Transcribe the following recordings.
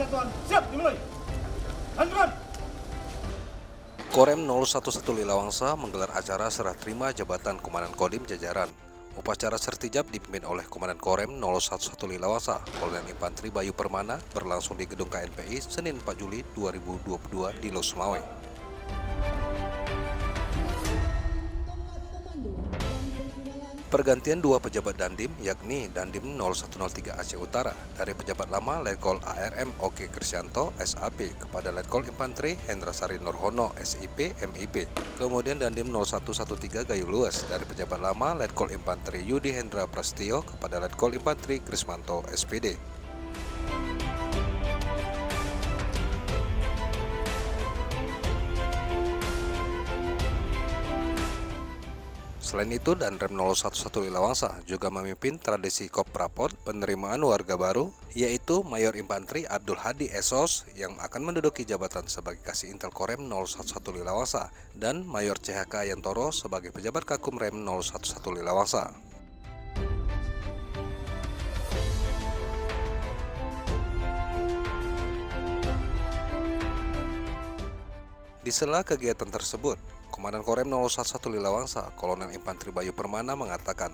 Persatuan siap dimulai. Lanjutkan. Korem 011 Lilawangsa menggelar acara serah terima jabatan Komandan Kodim jajaran. Upacara sertijab dipimpin oleh Komandan Korem 011 Lilawangsa, Kolonel Infanteri Bayu Permana, berlangsung di Gedung KNPI Senin 4 Juli 2022 di Losmawe. Pergantian dua pejabat Dandim, yakni Dandim 0103 Aceh Utara dari pejabat lama Letkol ARM Oke Krisyanto SAP kepada Letkol Infanteri Hendra Sari Nurhono SIP MIP. Kemudian Dandim 0113 Gayo Luas dari pejabat lama Letkol Infanteri Yudi Hendra Prastio kepada Letkol Infanteri Krismanto SPD. Selain itu, Danrem 011 Lilawangsa juga memimpin tradisi Koprapot penerimaan warga baru, yaitu Mayor Infanteri Abdul Hadi Esos yang akan menduduki jabatan sebagai Kasih Intel Korem 011 Lilawangsa dan Mayor CHK Ayantoro sebagai pejabat Kakum Rem 011 Lilawangsa. Di sela kegiatan tersebut, Komandan Korem 011 Lilawangsa, Kolonel Infanteri Bayu Permana mengatakan,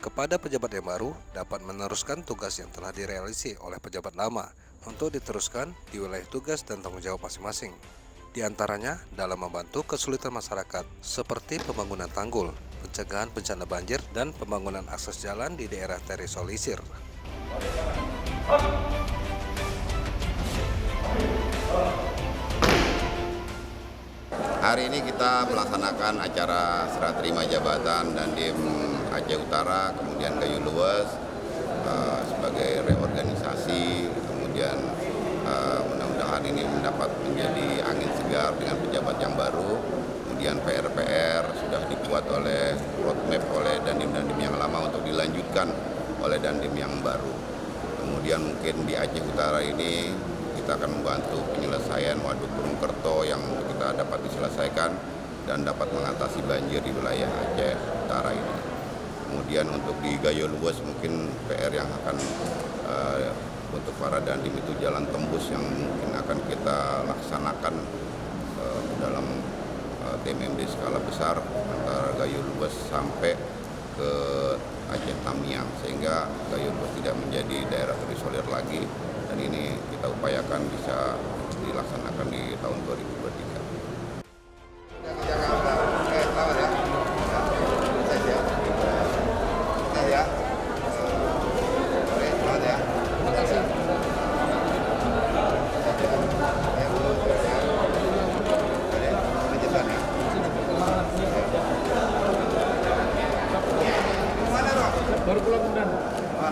kepada pejabat yang baru dapat meneruskan tugas yang telah direalisasi oleh pejabat lama untuk diteruskan di wilayah tugas dan tanggung jawab masing-masing. Di antaranya dalam membantu kesulitan masyarakat seperti pembangunan tanggul, pencegahan bencana banjir, dan pembangunan akses jalan di daerah terisolir. Hari ini kita melaksanakan acara serah terima jabatan Dandim Aceh Utara, kemudian Gayo Luas sebagai reorganisasi, kemudian mudah-mudahan ini mendapat menjadi angin segar dengan pejabat yang baru. Kemudian PR-PR sudah dibuat oleh roadmap oleh Dandim-Dandim yang lama untuk dilanjutkan oleh Dandim yang baru. Kemudian mungkin di Aceh Utara ini kita akan membantu penyelesaian Waduk Purwokerto yang kita dapat diselesaikan dan dapat mengatasi banjir di wilayah Aceh Utara ini. Kemudian untuk di Gayo Luas mungkin PR yang akan untuk para Dandim itu jalan tembus yang mungkin akan kita laksanakan dalam TMMD skala besar antara Gayo Luas sampai ke Aceh Tamiang, sehingga Gayo Luas tidak menjadi daerah terisolir lagi, dan ini kita upayakan bisa dilaksanakan di tahun 2023.